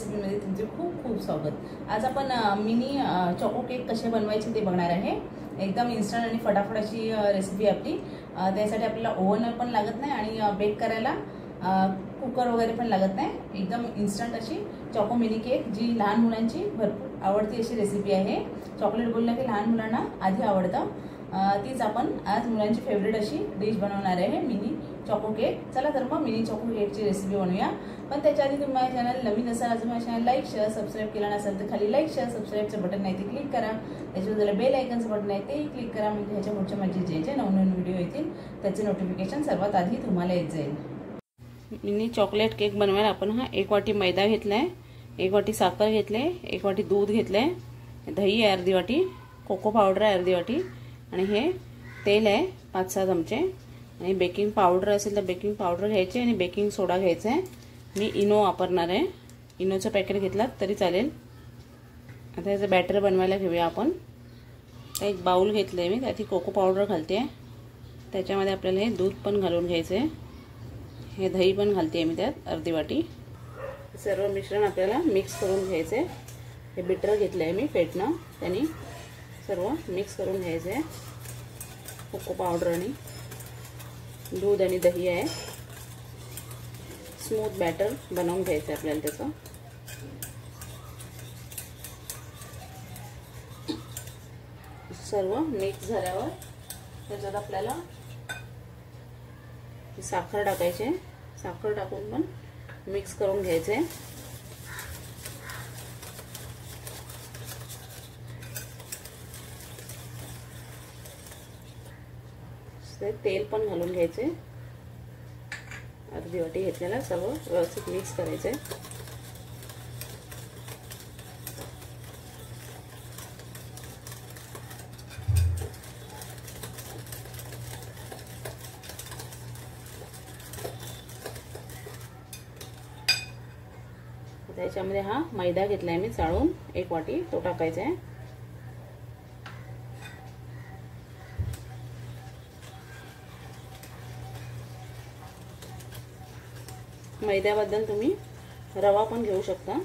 रेसिपीमध्ये तुमचे खूप खूप स्वागत। आज आपण मिनी चॉको केक कसे बनवायचे ते बघणार आहे। एकदम इन्स्टंट आणि फटाफट अशी रेसिपी आपली। त्यासाठी आपल्याला ओव्हन पण लागत नाही आणि बेक करायला कुकर वगैरे पण लागत नाही। एकदम इन्स्टंट अशी चॉको मिनी केक जी लहान मुलांची भरपूर आवडती अशी रेसिपी आहे। चॉकलेट बोललं की लहान मुलांना आधी आवडतं, तीच आपण आज मुलांची फेवरेट अशी डिश बनवणार आहे, मिनी चॉको केक। चला तर मग मिनी चॉको केकची रेसिपी बनवूया। पण त्याच्या आधी तुम्ही माझ्या चॅनल नवीन असाल, अजून माझ्या चॅनल लाईक शेअर सबस्क्राईब केला नसेल तर खाली लाईक शेअर सबस्क्राईबचं बटन आहे ते क्लिक करा। त्याच्यावर बेल आयकनचं बटन आहे तेही क्लिक करा, म्हणजे ह्याच्या पुढच्या माझे जे नवनवीन व्हिडिओ येतील त्याचे नोटिफिकेशन सर्वात आधी तुम्हाला येत जाईल। मिनी चॉकलेट केक बनवायला आपण हा 1 वाटी मैदा घेतलाय, 1 वाटी साखर घेतले, 1 वाटी दूध घेतले, दही आहे अर्धी वाटी, कोको पावडर आहे अर्धी वाटी आणि हे तेल आहे 5-6 चमचे आणि बेकिंग पावडर असेल तर बेकिंग पावडर घ्यायचे आणि बेकिंग सोडा घ्यायचा आहे। मी इनो वापरणार आहे, इनोचं पॅकेट घेतलात तरी चालेल। आता याचं बॅटर बनवायला घेऊया आपण। एक बाउल घेतलंय मी, त्यात कोको पावडर घालते, त्याच्यामध्ये आपल्याला हे दूध पण घालून घ्यायचं आहे, हे दही पण घालते मी त्यात अर्धी वाटी। सर्व मिश्रण आपल्याला मिक्स करून घ्यायचं आहे। हे बीटर घेतलं आहे मी फेटणं, त्याने सर्व मिक्स करून घ्यायचं आहे। कोको पावडर आणि दूध आणि दही आहे, स्मूथ बॅटर बनवून घ्यायचं आहे आपल्याला त्याचं। सर्व मिक्स झाल्यावर त्याच्यात आपल्याला साखर टाकायची आहे, साखर टाकून पण मिक्स करून घ्यायचे। तेल पण घालून घ्यायचे, अर्धी वाटी घेतलेला, सर्व व्यवस्थित मिक्स करायचे। त्याच्यामध्ये हा मैदा घेतलाय मी चाळून 1 वाटी, तो टाकायचा आहे। मैद्याबद्दल तुम्ही रवा पण घेऊ शकता,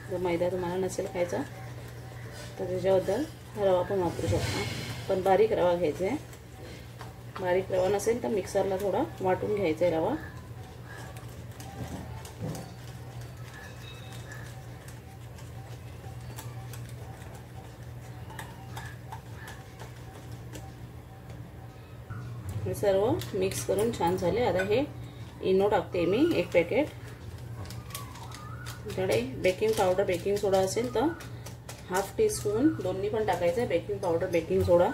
जर मैदा तुम्हाला नसेल खायचा तर त्याच्याबद्दल रवा पण वापरू शकता, पण बारीक रवा घ्यायचा आहे। बारीक रवा नसेल तर मिक्सरला थोडा वाटून घ्यायचा आहे रवा। हे सर्व मिक्स करून छान झाले। आता हे इनो टाकते मी 1 पॅकेट, त्याकडे बेकिंग पावडर बेकिंग सोडा असेल तर ½ टीस्पून, दोन्ही पण टाकायचं आहे, बेकिंग पावडर बेकिंग सोडा।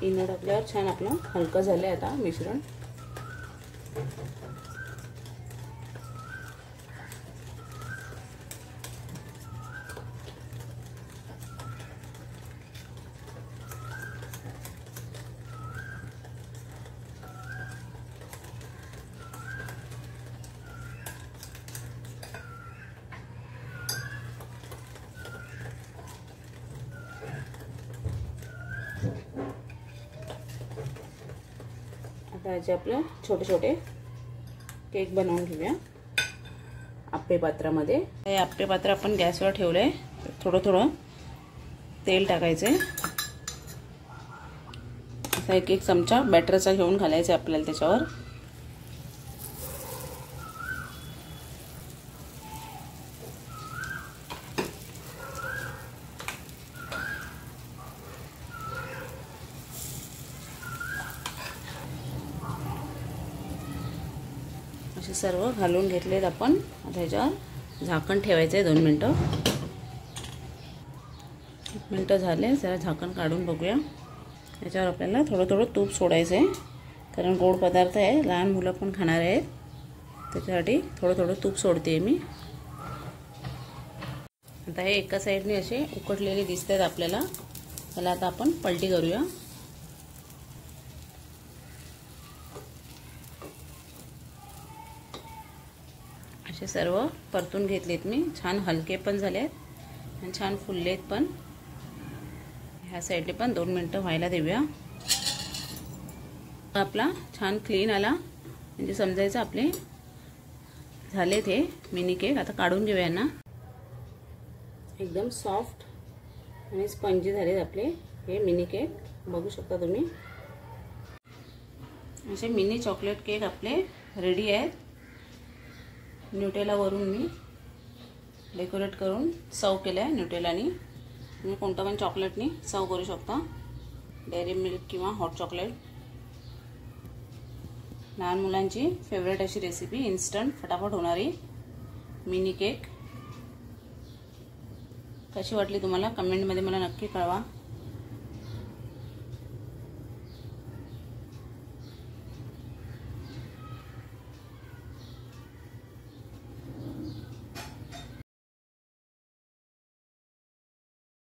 इनो टाकल्यावर छान आपलं हलकं झालं आता मिश्रण। आता याचे आपले छोटे छोटे केक बनवून घेऊया आप्पे पात्रामध्ये। हे आप्पे पात्र आपण गॅसवर ठेवलंय, थोडं थोडं तेल टाकायचे, असा 1 चमचा बॅटरचा घेऊन घालायचा आपल्याला त्याच्यावर। असे सर्व घालून घेतलेत आपण। आता ह्याच्यावर झाकण ठेवायचं आहे 2 मिनिटं। 1 मिनिट झाले, जरा झाकण काढून बघूया। याच्यावर आपल्याला थोडं थोडं तूप सोडायचं आहे, कारण गोड पदार्थ आहे, लहान मुलं पण खाणार आहेत, त्याच्यासाठी थोडं थोडं तूप सोडते मी। आता हे एका साईडने असे उकटलेले दिसतात आपल्याला, त्याला आता आपण पलटी करूया। असे सर्व परतून घेतलेत मी, छान हलके पण झालेत आणि छान फुललेत पण। ह्या साईडने पण 2 मिनिटं व्हायला देऊया। आपला छान क्लीन आला म्हणजे समजायचं आपले झालेत हे मिनी केक। आता काढून घेऊया ना। एकदम सॉफ्ट आणि स्पंजी झालेत आपले हे मिनी केक, बघू शकता तुम्ही। असे मिनी चॉकलेट केक आपले रेडी आहेत। न्यूटेला वरून मी डेकोरेट करून सर्व केलं आहे न्यूटेलानी। तुम्ही कोणतं पण चॉकलेटनी सर्व करू शकता, डेअरी मिल्क किंवा हॉट चॉकलेट। लहान मुलांची फेवरेट अशी रेसिपी, इन्स्टंट फटाफट होणारी मिनी केक। कशी वाटली तुम्हाला कमेंटमध्ये मला नक्की कळवा।